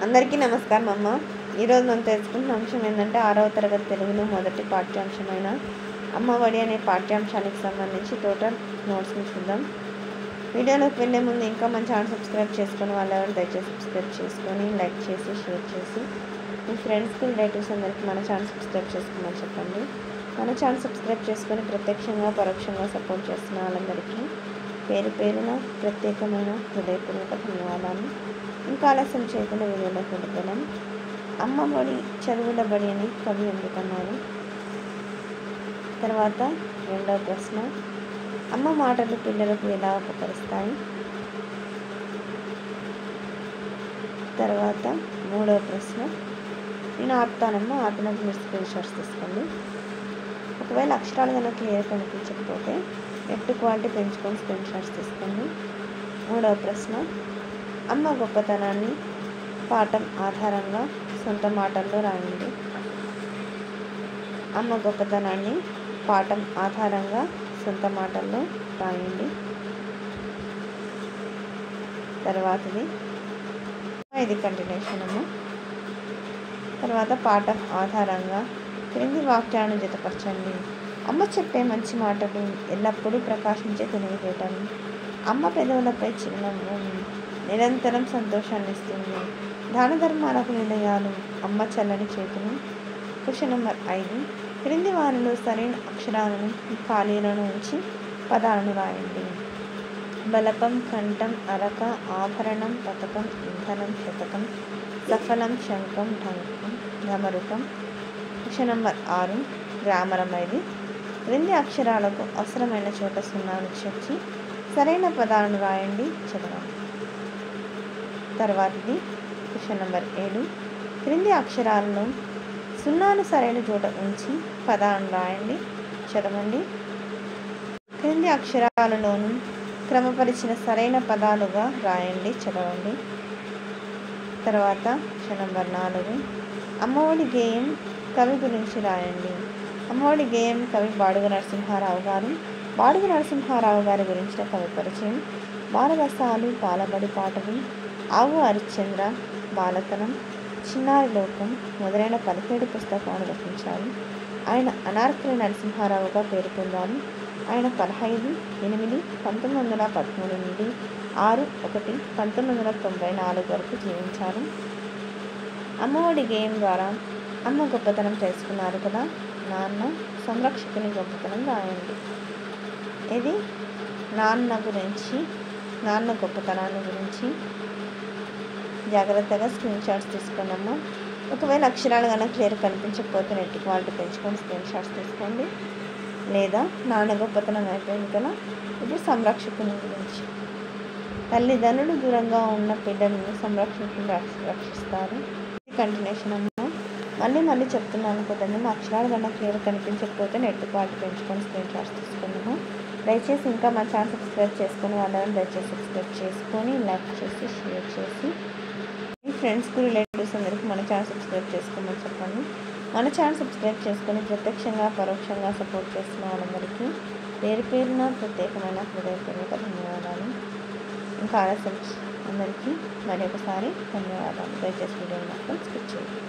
అందరికీ నమస్కారం అమ్మ. ఈరోజు మనం తెలుసుకుంటున్న అంశం ఏంటంటే 6వ తరగతి తెలుగులో మొదటి పాఠ్యాంశమైన అమ్మఒడి అనే పాఠ్యాంశానికి సంబంధించి టోటల్ నోట్స్ని చూద్దాం. వీడియోలోకి వెళ్ళే ముందు ఇంకా మన ఛానల్ సబ్స్క్రైబ్ చేసుకొని వాళ్ళెవరు దయచేసి సబ్స్క్రైబ్ చేసుకొని లైక్ చేసి షేర్ చేసి మీ ఫ్రెండ్స్కి రిలేటివ్స్ అందరికీ మన ఛానల్ సబ్స్క్రైబ్ చేసుకోమని చెప్పండి. మన ఛానల్ సబ్స్క్రైబ్ చేసుకొని ప్రత్యక్షంగా పరోక్షంగా సపోర్ట్ చేస్తున్న వాళ్ళందరికీ పేరు పేరున ప్రత్యేకమైన హృదయపూర్వక ధన్యవాదాలు. ఇంకా ఆలస్యం చేయకుండా వీడియోలోకి వెళ్ళిపోయాం. అమ్మఒడి చదువుల బడి అని కవి ఎందుకన్నారు? తర్వాత రెండవ ప్రశ్న, అమ్మ మాటలు పిల్లలకు ఎలా ఉపకరిస్తాయి? తర్వాత మూడవ ప్రశ్న, నేను ఆపుతానమ్మా, ఆపినప్పుడు మీరు స్క్రీన్ షాట్స్ తీసుకోండి. ఒకవేళ అక్షరాలు కనుక క్లియర్ కనిపించకపోతే నెట్ క్వాలిటీ పెంచుకొని స్క్రీన్ షాట్స్ తీసుకోండి. మూడవ ప్రశ్న, అమ్మ గొప్పతనాన్ని పాఠం ఆధారంగా సొంత మాటల్లో రాయండి. అమ్మ గొప్పతనాన్ని పాఠం ఆధారంగా సొంత మాటల్లో రాయండి. తర్వాతది ఇది కంటిన్యూషన్ అమ్మ. తర్వాత పాఠం ఆధారంగా క్రింది వాక్యాలను జతపరచండి. అమ్మ చెప్పే మంచి మాటలు ఎల్లప్పుడూ ప్రకాశించే తెలివితేటం. అమ్మ పెదవులపై చిరునవ్వు నిరంతరం సంతోషాన్ని ఇస్తుంది. దాన ధర్మాలకు నిలయాలు అమ్మ చల్లని చేతులు. క్వశ్చన్ నెంబర్ 5, క్రింది వారిలో సరైన అక్షరాలను ఖాళీలను ఉంచి పదాలను రాయండి. బలపం, కంఠం, అరక, ఆభరణం, పథకం, ఇంధనం, శతకం, సఫలం, శంఖం, ఢంకం, ఢమరుకం. క్వశ్చన్ నెంబర్ 6, గ్రామర్ ఇది. క్రింది అక్షరాలకు అవసరమైన చోట సున్నాను చేర్చి సరైన పదాలను రాయండి, చదవండి. తర్వాతది క్వశ్చన్ నెంబర్ 7, క్రింది అక్షరాలను సున్నాను సరైన చోట ఉంచి పదాలను రాయండి, చదవండి. క్రింది అక్షరాలలోనూ క్రమపరిచిన సరైన పదాలుగా రాయండి, చదవండి. తర్వాత క్వశ్చన్ నెంబర్ 4, అమ్మఒడి గేయం కవి గురించి రాయండి. అమ్మఒడి గేయం కవి బాడుగ నరసింహారావు గారు. బాడుగ నరసింహారావు గారి గురించిన కవి పరిచయం: బాలరసాలు, పాలబడి పాటలు, ఆవు హరిశ్చంద్ర, బాలతనం, చిన్నారి లోకం మొదలైన 17 పుస్తకాలను రచించారు. ఆయన అనార్కలి నరసింహారావుగా పేరు పొందారు. ఆయన 15/8/1913 నుండి 6/1/1994 వరకు జీవించారు. అమ్మఒడి గేయం ద్వారా అమ్మ గొప్పతనం తెలుసుకున్నారు కదా. నాన్న సంరక్షకుని గొప్పతనం రాయండి. ఇది నాన్న గొప్పతనాన్ని గురించి జాగ్రత్తగా స్క్రీన్ షాట్స్ తీసుకున్నాము. ఒకవేళ అక్షరాలు కనుక క్లియర్ కనిపించకపోతే నెట్ క్వాలిటీ పెంచుకొని స్క్రీన్ షాట్స్ తీసుకోండి. లేదా నాన్న గొప్పతనం అయిపోయింది కదా, ఇప్పుడు సంరక్షకుని గురించి. తల్లిదండ్రులు దూరంగా ఉన్న పిల్లలను సంరక్షకుని రక్షిస్తారు. కంటిన్యూషన్ అమ్మ. మళ్ళీ చెప్తున్నాను కదండి, మా అక్షరాలు కన్నా క్లియర్ కనిపించకపోతే నెట్ క్వాలిటీ పెంచుకొని స్క్రీన్ షాట్స్ తీసుకున్నాము. దయచేసి ఇంకా మా ఛానల్ సబ్స్క్రైబ్ చేసుకొని వాళ్ళని దయచేసి సబ్స్క్రైబ్ చేసుకొని లైక్ చేసి షేర్ చేసి మీ ఫ్రెండ్స్కి రిలేటివ్స్ అందరికీ మన ఛానల్ సబ్స్క్రైబ్ చేసుకోమని చెప్పండి. మన ఛానల్ సబ్స్క్రైబ్ చేసుకొని ప్రత్యక్షంగా పరోక్షంగా సపోర్ట్ చేస్తున్న వాళ్ళందరికీ పేరు పేరున ప్రత్యేకమైన హృదయపూర్వక ధన్యవాదాలు. ఇంకా ఆలస్యం అందరికీ మరి ఒకసారి ధన్యవాదాలు. దయచేసి వీడియోని మాత్రం స్కిప్ చేయండి.